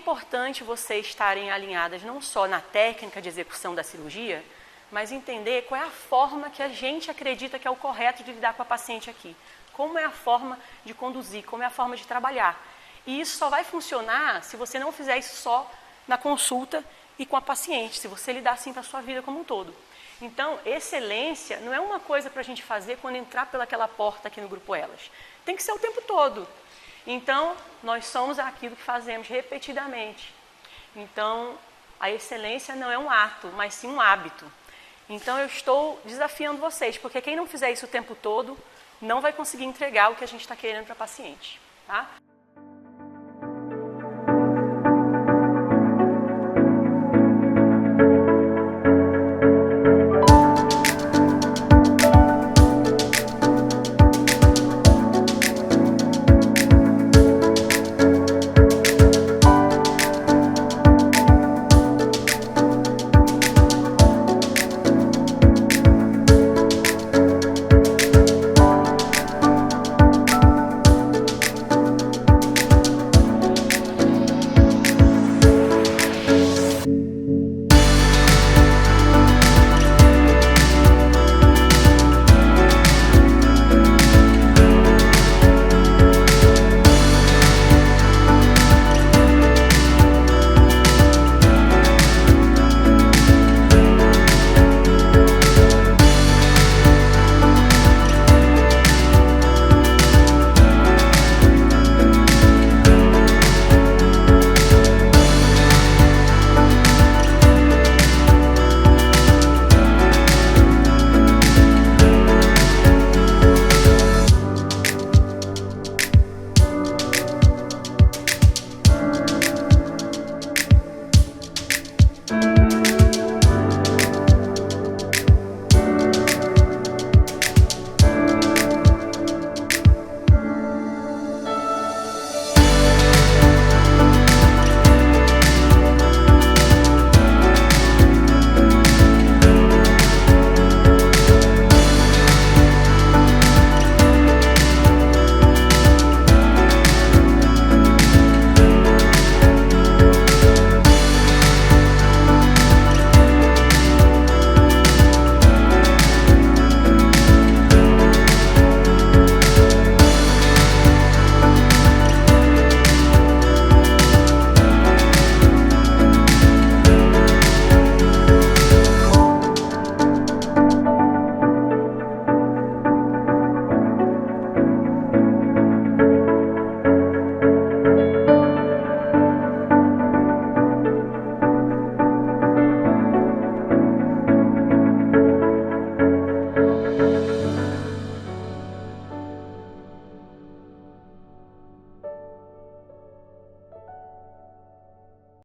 importante vocês estarem alinhadas não só na técnica de execução da cirurgia, mas entender qual é a forma que a gente acredita que é o correto de lidar com a paciente aqui. Como é a forma de conduzir, como é a forma de trabalhar. E isso só vai funcionar se você não fizer isso só na consulta e com a paciente, se você lidar assim para a sua vida como um todo. Então, excelência não é uma coisa para a gente fazer quando entrar pelaquela porta aqui no Grupo Elas. Tem que ser o tempo todo. Então, nós somos aquilo que fazemos repetidamente. Então, a excelência não é um ato, mas sim um hábito. Então, eu estou desafiando vocês, porque quem não fizer isso o tempo todo, não vai conseguir entregar o que a gente está querendo para a paciente. Tá?